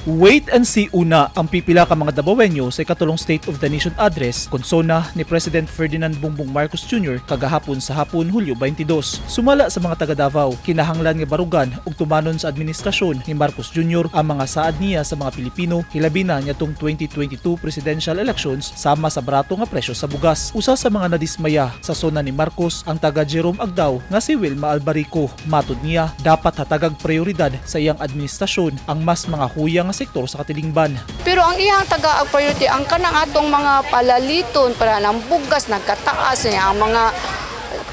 Wait and see una ang pipila ka mga Dabawenyo sa ikatulong State of the Nation Address konsona ni President Ferdinand Bongbong Marcos Jr. kagahapon sa hapon Hulyo 22. Sumala sa mga taga Davao, kinahanglan nga barugan ug tumanon sa administrasyon ni Marcos Jr. ang mga saad niya sa mga Pilipino hilabi na nitong 2022 presidential elections sama sa barato nga presyo sa bugas. Usa sa mga nadismaya sa sona ni Marcos ang taga Jerome Agdao nga si Wilma Albarico. Matud niya dapat hatagag prioridad sa iyang administrasyon ang mas mga huyang sektor sa katilingban. Pero ang iyang taga-priority, ang kanang atong mga palaliton para ng bugas, nagkataas niya, ang mga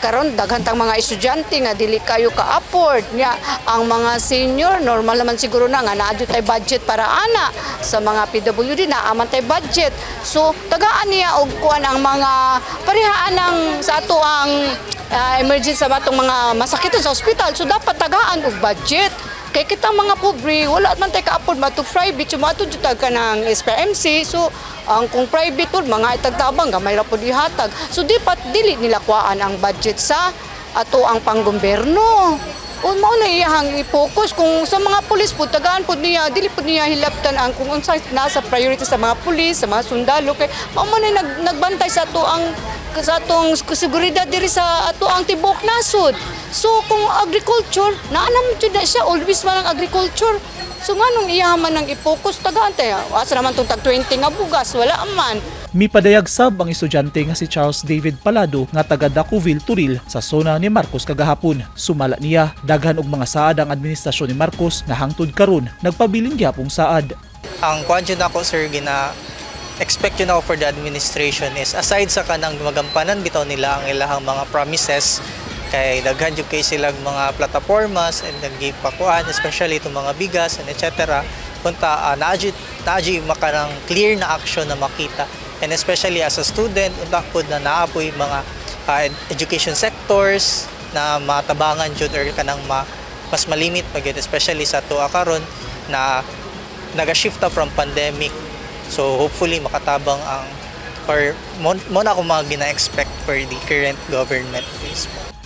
karon daghantang mga estudyante nga dili kayo ka-afford niya, ang mga senior normal naman siguro na nga naadyo tay budget para ana sa mga PWD na aman tay budget, so tagaan niya og kuan ang mga parihaan ng sa ato ang emergency sa atong mga masakitan sa ospital, so dapat tagaan og budget. Kaya kita mga pobre, wala man tayo ka-afford matug private, sumato dito ka ng SPMC, so ang kung private po, mga itagtabang, gamay ra po dihatag. So dili nila kuhaan ang budget sa ato ang panggobyerno. O mao na iyang i-focus kung sa mga pulis po, tagaan po niya, dili po niya hilaptan ang kung unsa nasa priority sa mga pulis, sa mga sundalo, kay mao man nagbantay sa ato ang sa atong seguridad diri sa ato ang tibok nasod. So kung agriculture, naanam jud na siya, always man ang agriculture. So nganong iyaman nang i-focus tagaan tayo. Asa naman tong tag 20 nga bugas, wala man. Mipadayag sab ang estudyante nga si Charles David Palado nga taga Dacoville, Turil sa sona ni Marcos kagahapon. Sumala niya daghan og mga saad ang administrasyon ni Marcos nga hangtod karon nagpabiling gyapong saad. Ang kwadyo nako sir gina expect yun ako for the administration is aside sa kanang magampanan bitaw nila ang ilahang mga promises kay daghan jud kay silang mga plataformas and naggipakuan especially itong mga bigas and etc. Punta naji makarang clear na action na makita, and especially as a student unta pud na naapoy mga education sectors na matabangan jud or kanang mas malimit pa gyud especially sa tuwa karon na naga-shift from pandemic. So hopefully makatabang ang or mo na ako mga gina-expect for the current government.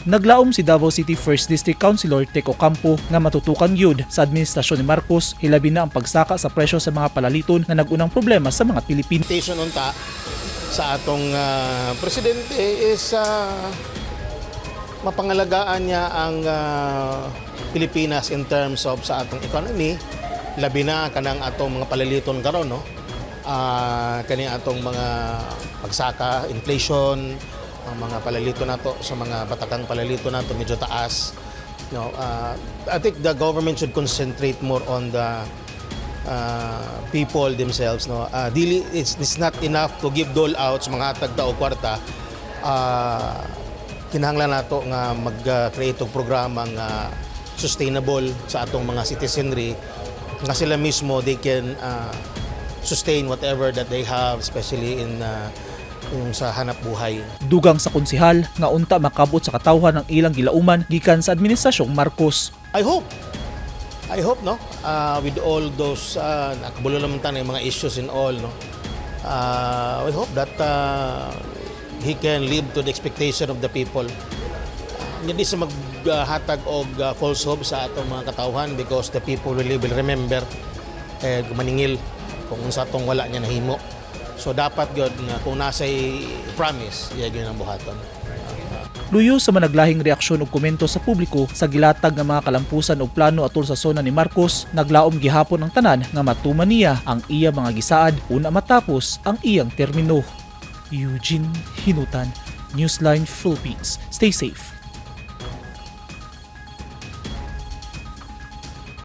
Naglaom si Davao City 1st District Councilor Teco Campo nga matutukan gyud sa administrasyon ni Marcos hilabi na ang pagsaka sa presyo sa mga palaliton nga nagunang problema sa mga Pilipino. Unta sa atong presidente is mapangalagaan niya ang Pilipinas in terms of sa atong economy, labi na kanang atong mga palaliton karon no. Kani atong mga pagsaka, inflation, ang mga palalito nato sa mga batakang palalito nato medyo taas. No, I think the government should concentrate more on the people themselves. No, it's not enough to give dole out sa mga hatag o kwarta. Kinahanglan nato nga mag-create og programa nga sustainable sa atong mga citizenry nga sila mismo they can sustain whatever that they have, especially in yung sa hanap buhay. Dugang sa konsehal nga unta makabot sa katawhan ng ilang gilauman gikan sa administrasyong Marcos. I hope no, with all those nakabulo naman tayo mga issues and all no, we hope that he can live to the expectation of the people. Hindi sa maghatag og false hope sa atong mga katawhan because the people will remember maningil kung sa atong wala niya nahimo. So dapat gyud nga kung nasay promise, iya gyud ang buhaton. Luyo sa managlahing reaksyon ug komento sa publiko sa gilatag nga mga kalampusan ug plano atol sa sona ni Marcos, naglaom gihapon ang tanan nga matuman niya ang iya mga gisaad una matapos ang iyang termino. Eugene Hinutan, Newsline Philippines. Stay safe.